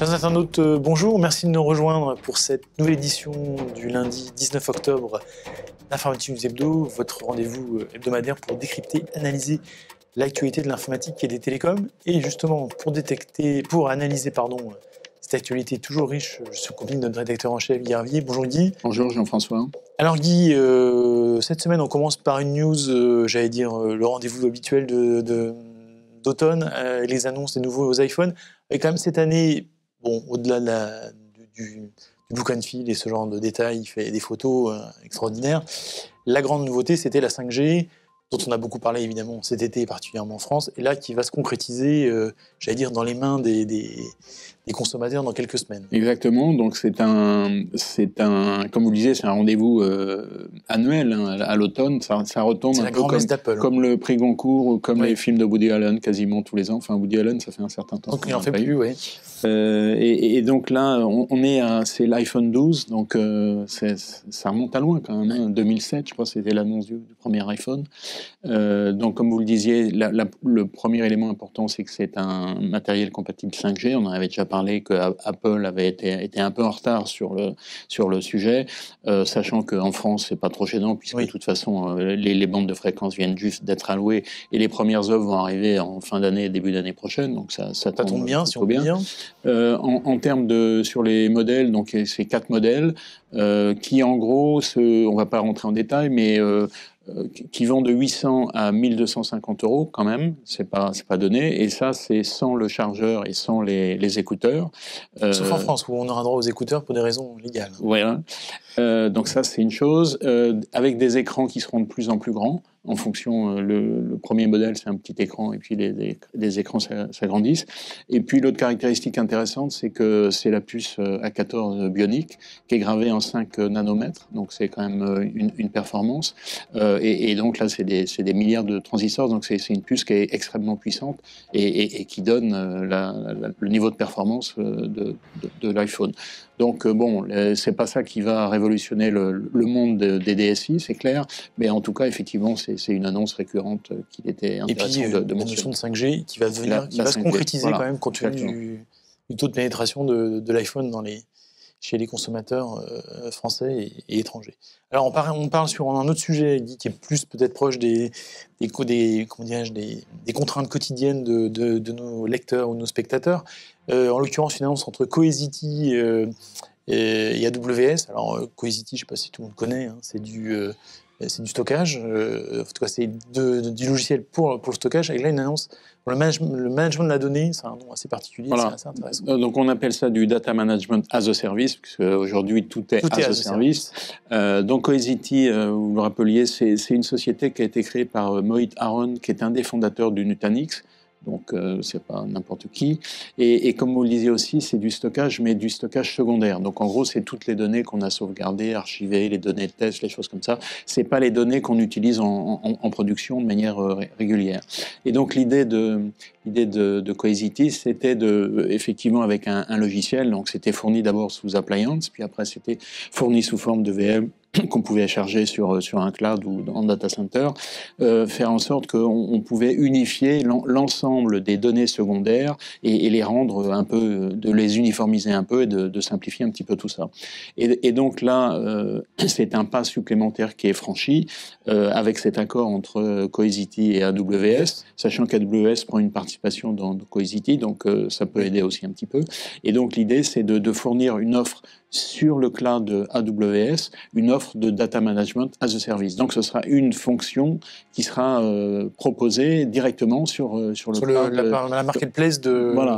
Chers internautes, bonjour, merci de nous rejoindre pour cette nouvelle édition du lundi 19 octobre d'Informatique News Hebdo, votre rendez-vous hebdomadaire pour décrypter, analyser l'actualité de l'informatique et des télécoms. Et justement, pour analyser cette actualité toujours riche, je suis accompagné de notre rédacteur en chef, Guy Hervier. Bonjour Guy. Bonjour Jean-François. Alors Guy, cette semaine on commence par une news, le rendez-vous habituel d'automne, les annonces des nouveaux iPhones. Et quand même cette année, bon, au-delà du look and feel et ce genre de détails, il fait des photos extraordinaires. La grande nouveauté, c'était la 5G, dont on a beaucoup parlé évidemment cet été, particulièrement en France, et là qui va se concrétiser, dans les mains des consommateurs dans quelques semaines. Exactement, donc c'est un, comme vous le disiez, c'est un rendez-vous annuel à l'automne. Ça retombe un peu comme le prix Goncourt ou comme les films de Woody Allen quasiment tous les ans. Enfin, Woody Allen, ça fait un certain temps. Donc il n'en fait plus, oui. Et donc là, c'est l'iPhone 12, donc ça remonte à loin quand même. Hein. 2007, je crois, c'était l'annonce du premier iPhone. Donc comme vous le disiez, le premier élément important, c'est que c'est un matériel compatible 5G. On en avait déjà parlé que Apple avait été un peu en retard sur le sujet, sachant qu'en France, c'est pas trop gênant, puisque de toute façon, les bandes de fréquences viennent juste d'être allouées et les premières œuvres vont arriver en fin d'année, début d'année prochaine. Donc ça tombe bien, si on peut dire. En termes sur les modèles, donc c'est 4 modèles qui en gros, on va pas rentrer en détail, mais qui vont de 800 à 1250 € quand même, c'est pas donné, et ça c'est sans le chargeur et sans les écouteurs. Sauf en France où on aura droit aux écouteurs pour des raisons légales. Voilà. Donc ça c'est une chose, avec des écrans qui seront de plus en plus grands. En fonction, le premier modèle, c'est un petit écran, et puis les écrans s'agrandissent. Et puis l'autre caractéristique intéressante, c'est que c'est la puce A14 Bionic, qui est gravée en 5 nanomètres, donc c'est quand même une performance. Et donc là, c'est des milliards de transistors, donc c'est une puce qui est extrêmement puissante et qui donne le niveau de performance de l'iPhone. Donc bon, c'est pas ça qui va révolutionner le monde des DSI, c'est clair, mais en tout cas, effectivement, c'est une annonce récurrente qu'il était intéressant de mentionner. La notion de 5G qui va se concrétiser quand même compte tenu du taux de pénétration de l'iPhone chez les consommateurs français et étrangers. Alors on parle sur un autre sujet, Guy, qui est plus peut-être proche des contraintes quotidiennes de nos lecteurs ou de nos spectateurs. En l'occurrence, une annonce entre Cohesity et AWS. Alors Cohesity, je ne sais pas si tout le monde connaît, hein, c'est du stockage, en tout cas c'est du logiciel pour le stockage, et là une annonce pour le management de la donnée, c'est un nom assez particulier, voilà. C'est assez intéressant. Donc on appelle ça du data management as a service, puisque aujourd'hui tout est as a service. Donc Cohesity, vous le rappeliez, c'est une société qui a été créée par Mohit Aron, qui est un des fondateurs du Nutanix. Donc c'est pas n'importe qui. Et comme vous le disiez aussi, c'est du stockage, mais du stockage secondaire. Donc en gros, c'est toutes les données qu'on a sauvegardées, archivées, les données de test, les choses comme ça. C'est pas les données qu'on utilise en production de manière régulière. Et donc l'idée de Cohesity, c'était effectivement avec un logiciel. Donc c'était fourni d'abord sous appliance, puis après c'était fourni sous forme de VM qu'on pouvait charger sur un cloud ou en data center, faire en sorte qu'on pouvait unifier l'ensemble des données secondaires et les rendre un peu, de les uniformiser un peu et de simplifier un petit peu tout ça. Et donc là, c'est un pas supplémentaire qui est franchi avec cet accord entre Cohesity et AWS, sachant qu'AWS prend une participation dans Cohesity, donc ça peut aider aussi un petit peu. Et donc l'idée, c'est de fournir une offre sur le cloud AWS, une offre de data management as a service. Donc ce sera une fonction qui sera proposée directement sur le cloud, la marketplace d'AWS.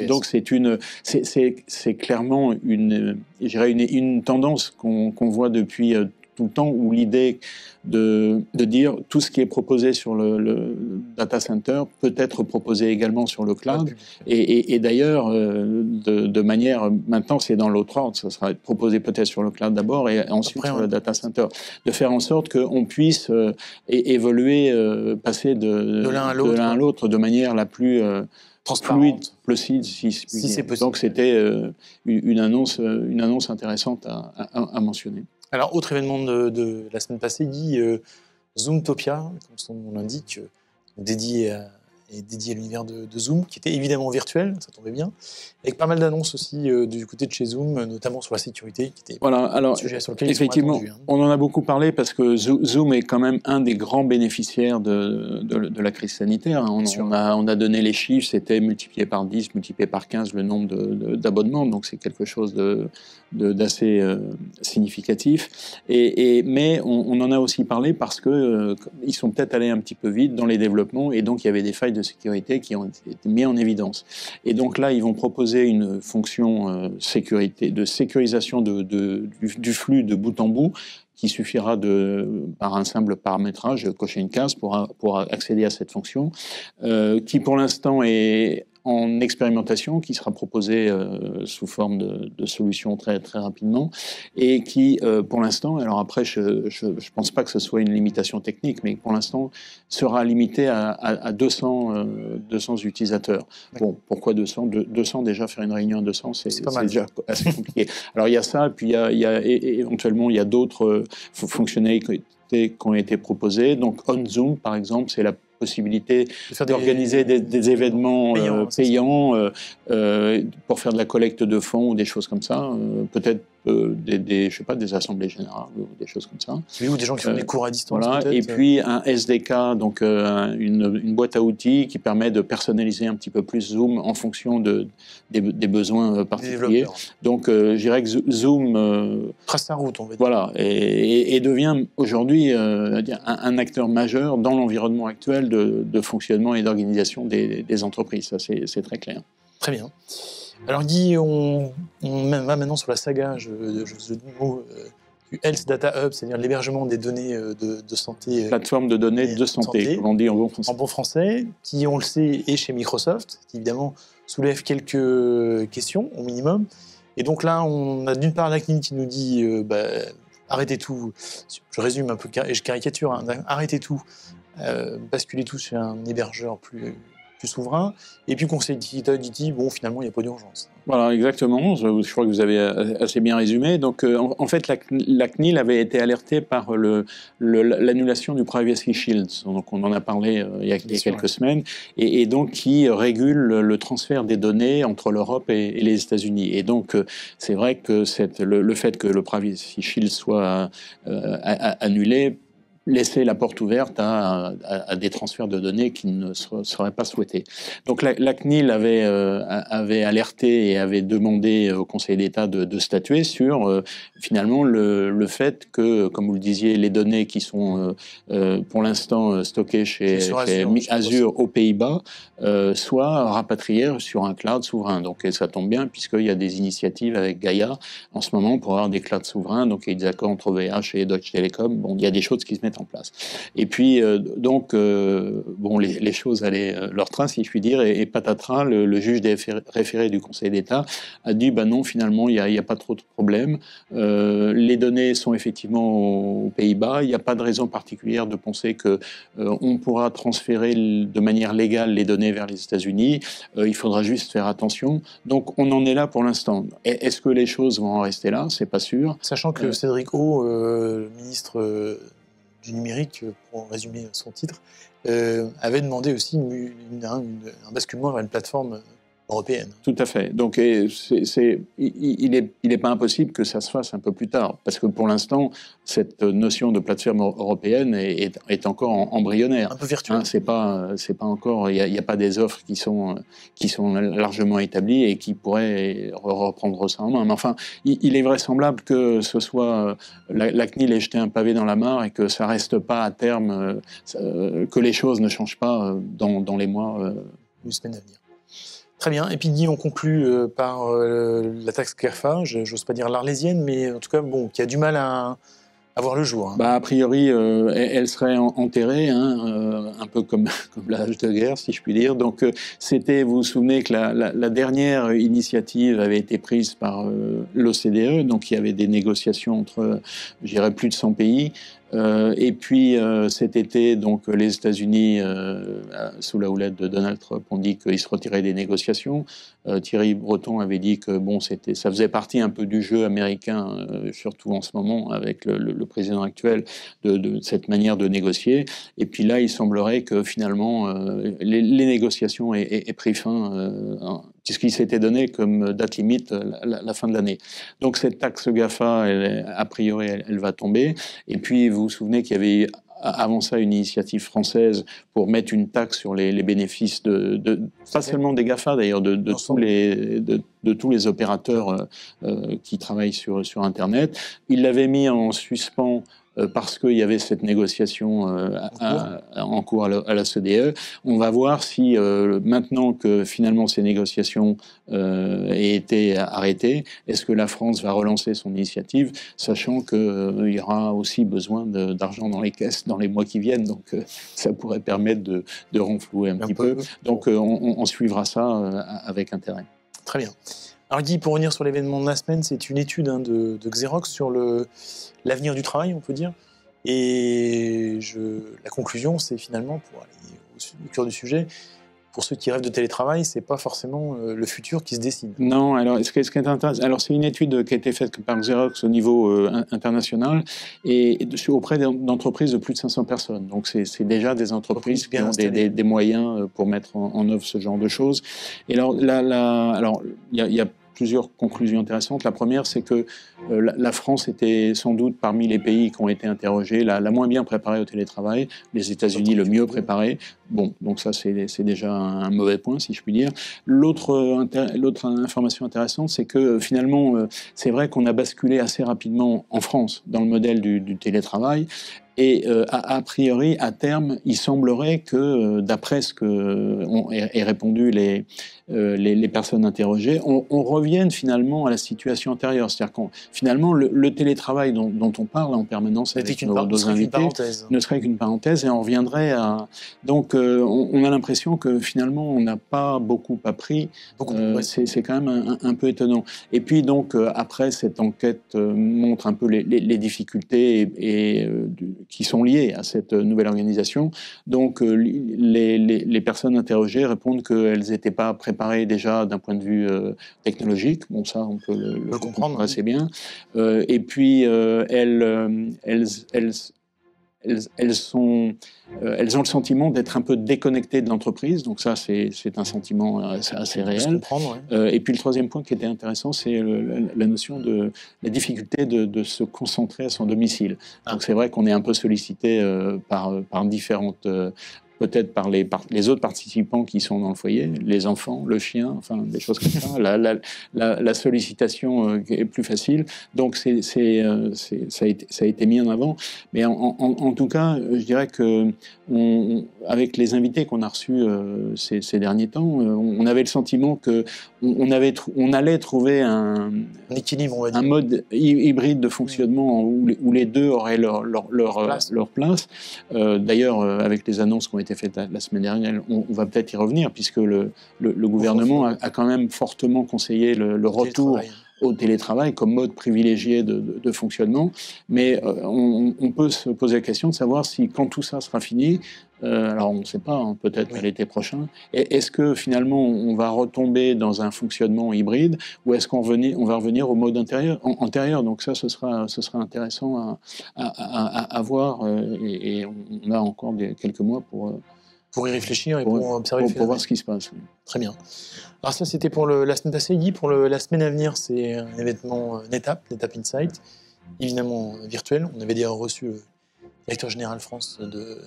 Donc c'est clairement une tendance qu'on voit depuis tout le temps, où l'idée de dire tout ce qui est proposé sur le data center peut être proposé également sur le cloud. Et d'ailleurs, de manière, maintenant c'est dans l'autre ordre, ça sera proposé peut-être sur le cloud d'abord et ensuite sur le data center. De faire en sorte qu'on puisse évoluer, passer de l'un à l'autre de manière la plus fluide possible, si c'est possible. Donc c'était une annonce intéressante à mentionner. Alors, autre événement la semaine passée, Guy, Zoomtopia, comme son nom l'indique, dédié est dédié à l'univers de Zoom, qui était évidemment virtuel, ça tombait bien, avec pas mal d'annonces aussi du côté de chez Zoom, notamment sur la sécurité, qui était un sujet sur lequel effectivement, ils sont attendus. On en a beaucoup parlé parce que Zoom est quand même un des grands bénéficiaires de la crise sanitaire. On a donné les chiffres, c'était multiplié par 10, multiplié par 15 le nombre d'abonnements, donc c'est quelque chose d'assez significatif. Mais on en a aussi parlé parce qu'ils sont peut-être allés un petit peu vite dans les développements et donc il y avait des failles de sécurité qui ont été mises en évidence. Et donc là, ils vont proposer une fonction de sécurisation du flux de bout en bout qui suffira par un simple paramétrage, cocher une case pour accéder à cette fonction, qui pour l'instant est en expérimentation, qui sera proposée sous forme de solution très, très rapidement, et qui, pour l'instant, alors après, je ne pense pas que ce soit une limitation technique, mais pour l'instant, sera limitée à 200 utilisateurs. Bon, pourquoi 200 200, déjà, faire une réunion à 200, c'est déjà assez compliqué. Alors, il y a ça, puis éventuellement, il y a d'autres fonctionnalités qui ont été proposées. Donc, OnZoom, par exemple, c'est la possibilité d'organiser des événements payants pour faire de la collecte de fonds ou des choses comme ça, peut-être je sais pas, des assemblées générales ou des choses comme ça. Oui, ou des gens qui font des cours à distance. Voilà. Et puis un SDK, donc une boîte à outils qui permet de personnaliser un petit peu plus Zoom en fonction des besoins particuliers. Donc je dirais que Zoom trace sa route, on va dire. Voilà, et devient aujourd'hui un acteur majeur dans l'environnement actuel de fonctionnement et d'organisation des entreprises. Ça, c'est très clair. Très bien. Alors Guy, on va maintenant sur la saga, je le mot, du Health Data Hub, c'est-à-dire l'hébergement des données de santé. Plateforme de données de santé, comme on dit en bon français. En bon français, qui, on le sait, est chez Microsoft, qui évidemment soulève quelques questions au minimum. Et donc là, on a d'une part la CNIL qui nous dit arrêtez tout, je résume un peu et je caricature, hein, arrêtez tout, basculez tout sur un hébergeur plus souverain, et puis Conseil d'État dit bon, finalement, il n'y a pas d'urgence. Voilà, exactement. Je crois que vous avez assez bien résumé. Donc, en fait, la CNIL avait été alertée par l'annulation du Privacy Shield. Donc, on en a parlé il y a quelques semaines, et donc qui régule le transfert des données entre l'Europe et les États-Unis. Et donc, c'est vrai que le fait que le Privacy Shield soit annulé laisser la porte ouverte à des transferts de données qui ne seraient pas souhaités. Donc la CNIL avait alerté et avait demandé au Conseil d'État de statuer sur finalement le fait que, comme vous le disiez, les données qui sont pour l'instant stockées chez Azure aux Pays-Bas soient rapatriées sur un cloud souverain. Donc et ça tombe bien puisqu'il y a des initiatives avec Gaia en ce moment pour avoir des clouds souverains. Donc il y a des accords entre OVH et Deutsche Telekom. Bon, il y a des choses qui se mettent en place. Et puis, bon, les choses allaient leur train, si je puis dire, et patatras, le juge des référés du Conseil d'État a dit, non, finalement, il n'y a pas trop de problème. Les données sont effectivement aux Pays-Bas. Il n'y a pas de raison particulière de penser qu'on pourra transférer de manière légale les données vers les États-Unis. Il faudra juste faire attention. Donc, on en est là pour l'instant. Est-ce que les choses vont en rester là? C'est pas sûr. Sachant que Cédric O, le ministre du numérique, pour résumer son titre, avait demandé aussi un basculement vers une plateforme européenne. Tout à fait. Donc il n'est pas impossible que ça se fasse un peu plus tard, parce que pour l'instant, cette notion de plateforme européenne est encore embryonnaire. Un peu virtuelle. Hein, c'est pas encore, il n'y a pas des offres qui sont largement établies et qui pourraient reprendre ça en main. Mais enfin, il est vraisemblable que ce soit la CNIL ait jeté un pavé dans la mare et que ça reste pas à terme, que les choses ne changent pas dans les mois ou semaines à venir. Très bien. Et puis Guy, on conclut par la taxe GAFA, j'ose pas dire l'arlésienne, mais en tout cas, bon, qui a du mal à voir le jour. Hein. A priori, elle serait enterrée, hein, un peu comme l'âge de guerre, si je puis dire. Donc, vous vous souvenez que la dernière initiative avait été prise par l'OCDE, donc il y avait des négociations entre, je dirais, plus de 100 pays. Et puis cet été, donc les États-Unis, sous la houlette de Donald Trump, ont dit qu'ils se retiraient des négociations. Thierry Breton avait dit que bon, ça faisait partie un peu du jeu américain, surtout en ce moment avec le président actuel, de cette manière de négocier. Et puis là, il semblerait que finalement les négociations aient pris fin, puisqu'il s'était donné comme date limite la fin de l'année. Donc cette taxe GAFA, a priori, elle va tomber. Et puis vous vous souvenez qu'il y avait avant ça une initiative française pour mettre une taxe sur les bénéfices pas seulement des GAFA d'ailleurs, de tous les opérateurs qui travaillent sur Internet. Il l'avait mis en suspens parce qu'il y avait cette négociation en cours à la CDE. On va voir si, maintenant que finalement ces négociations aient été arrêtées, est-ce que la France va relancer son initiative, sachant qu'il y aura aussi besoin d'argent dans les caisses dans les mois qui viennent, donc ça pourrait permettre de renflouer un petit peu. Donc on suivra ça avec intérêt. Très bien. Alors Guy, pour revenir sur l'événement de la semaine, c'est une étude de Xerox sur l'avenir du travail, on peut dire. Et la conclusion, c'est finalement, pour aller au cœur du sujet, pour ceux qui rêvent de télétravail, c'est pas forcément le futur qui se dessine. Non, alors ce qui est intéressant, alors c'est une étude qui a été faite par Xerox au niveau international et auprès d'entreprises de plus de 500 personnes. Donc c'est déjà des entreprises qui ont des moyens pour mettre en œuvre ce genre de choses. Et alors il y a plusieurs conclusions intéressantes. La première, c'est que la France était sans doute parmi les pays qui ont été interrogés la moins bien préparée au télétravail, les États-Unis le mieux préparés. Bon, donc ça c'est déjà un mauvais point, si je puis dire. L'autre information intéressante, c'est que finalement, c'est vrai qu'on a basculé assez rapidement en France dans le modèle du télétravail. Et a priori, à terme, il semblerait que, d'après ce qu'ont répondu les personnes interrogées, on revienne finalement à la situation antérieure. C'est-à-dire que finalement, le télétravail dont on parle en permanence avec nos invités ne serait qu'une parenthèse et on reviendrait à... Donc, on a l'impression que finalement, on n'a pas beaucoup appris. C'est quand même un peu étonnant. Et puis donc, après, cette enquête montre un peu les difficultés qui sont liées à cette nouvelle organisation. Donc, les personnes interrogées répondent qu'elles n'étaient pas préparées déjà d'un point de vue technologique. Bon, ça, on peut le comprendre assez bien. Et puis, elles ont le sentiment d'être un peu déconnectées de l'entreprise, donc ça c'est un sentiment assez réel. Et puis le troisième point qui était intéressant, c'est la notion de la difficulté de se concentrer à son domicile. Donc c'est vrai qu'on est un peu sollicité par différentes... peut-être par les autres participants qui sont dans le foyer, les enfants, le chien, enfin des choses comme ça. La sollicitation est plus facile. Donc ça a été mis en avant. Mais en tout cas, je dirais que avec les invités qu'on a reçus ces derniers temps, on avait le sentiment que on allait trouver un équilibre, on va dire, un mode hybride de fonctionnement où les deux auraient leur place. D'ailleurs, avec les annonces qui ont été faites la semaine dernière, on va peut-être y revenir, puisque le gouvernement a quand même fortement conseillé le retour au télétravail comme mode privilégié de fonctionnement. Mais on peut se poser la question de savoir si, quand tout ça sera fini, alors on ne sait pas, hein, peut-être à l'été prochain, est-ce que finalement on va retomber dans un fonctionnement hybride, ou est-ce qu'on va revenir au mode antérieur. Donc ça, ce sera intéressant à voir, et on a encore quelques mois pour y réfléchir et pour observer pour voir ce qui se passe. Très bien. Alors ça, c'était pour la semaine passée, Guy. Pour la semaine à venir, c'est un événement NetApp Insight, évidemment virtuel. On avait déjà reçu le directeur général France de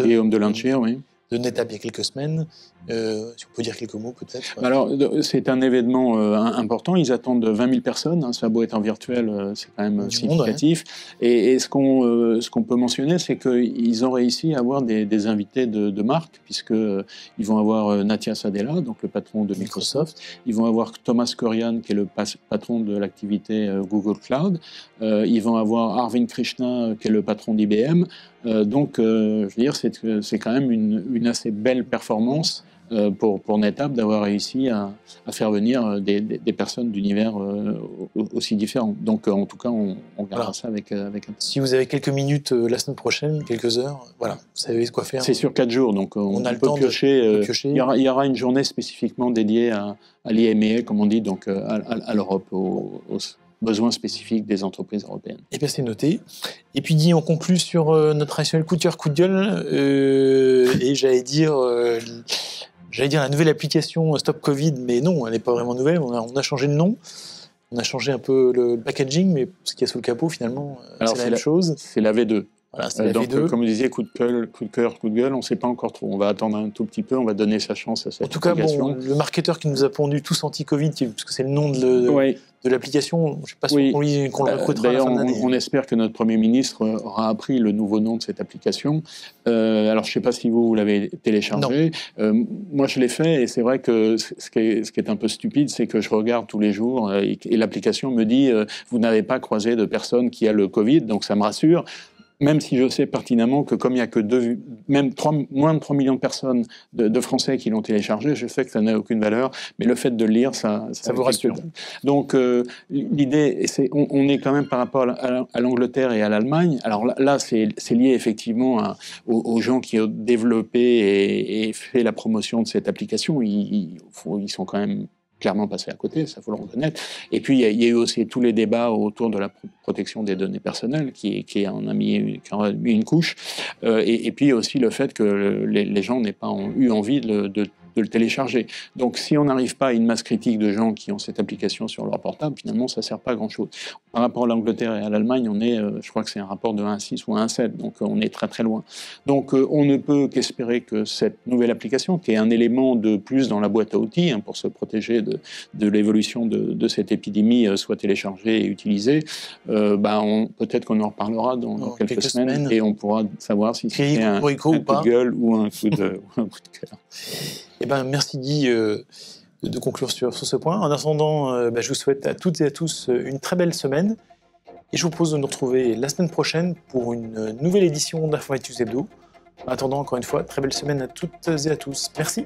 Guillaume Delantier, oui. De NetApp il y a quelques semaines. Si on peut dire quelques mots, peut-être. Alors, c'est un événement important. Ils attendent 20 000 personnes. Hein. Ça a beau être en virtuel, c'est quand même significatif. Monde, ouais. Et ce qu'on peut mentionner, c'est qu'ils ont réussi à avoir des invités de marque, puisqu'ils vont avoir Natya Sadella, donc le patron de Microsoft. Ils vont avoir Thomas Kurian, qui est le patron de l'activité Google Cloud. Ils vont avoir Arvind Krishna, qui est le patron d'IBM. Donc, je veux dire, c'est quand même une assez belle performance pour NetApp d'avoir réussi à faire venir des personnes d'univers aussi différents. Donc en tout cas, on regardera ça avec intérêt. Si vous avez quelques minutes la semaine prochaine, quelques heures, voilà, vous savez quoi faire. C'est sur 4 jours, donc on a le peut temps piocher. de piocher. Il y aura une journée spécifiquement dédiée à l'IMEA, comme on dit, donc à l'Europe, aux besoins spécifiques des entreprises européennes. Et bien c'est noté. Et puis Guy, on conclut sur notre traditionnel coup de cœur, coup de gueule, et j'allais dire la nouvelle application Stop Covid, mais non, elle n'est pas vraiment nouvelle, on a changé de nom. On a changé un peu le packaging, mais ce qu'il y a sous le capot, finalement, c'est la même chose. C'est la V2. Voilà, c'est la donc, V2. Comme vous disiez, coup de cœur, coup de gueule, on ne sait pas encore trop. On va attendre un tout petit peu, on va donner sa chance à cette application. En tout cas, le marketeur qui nous a pondu tous anti-Covid, parce que c'est le nom de l'application, je ne sais pas si qu'on le recrutera à la fin de l'année. On espère que notre Premier ministre aura appris le nouveau nom de cette application. Alors, je ne sais pas si vous l'avez téléchargé. Moi, je l'ai fait, et c'est vrai que ce qui est un peu stupide, c'est que je regarde tous les jours, et l'application me dit vous n'avez pas croisé de personne qui a le Covid, donc ça me rassure. Même si je sais pertinemment que comme il n'y a que moins de 3 millions de personnes de Français qui l'ont téléchargé, je sais que ça n'a aucune valeur, mais le fait de le lire, ça vous rassure. Donc l'idée, c'est on est quand même par rapport à l'Angleterre et à l'Allemagne. Alors là, c'est lié effectivement aux gens qui ont développé et fait la promotion de cette application. Ils sont quand même clairement passé à côté, ça faut le reconnaître. Et puis il y a eu aussi tous les débats autour de la protection des données personnelles qui en a mis une couche. Et puis aussi le fait que les gens n'aient pas eu envie de le télécharger. Donc si on n'arrive pas à une masse critique de gens qui ont cette application sur leur portable, finalement ça ne sert pas à grand-chose. Par rapport à l'Angleterre et à l'Allemagne, on est, je crois que c'est un rapport de 1 à 6 ou 1 à 7, donc on est très très loin. Donc on ne peut qu'espérer que cette nouvelle application, qui est un élément de plus dans la boîte à outils pour se protéger de l'évolution de cette épidémie, soit téléchargée et utilisée, peut-être qu'on en reparlera dans quelques semaines et on pourra savoir si c'est un coup de gueule ou un coup de cœur. Eh ben, merci Guy de conclure sur ce point. En attendant, je vous souhaite à toutes et à tous une très belle semaine et je vous propose de nous retrouver la semaine prochaine pour une nouvelle édition d'Informaticus Hebdo. En attendant, encore une fois, très belle semaine à toutes et à tous. Merci.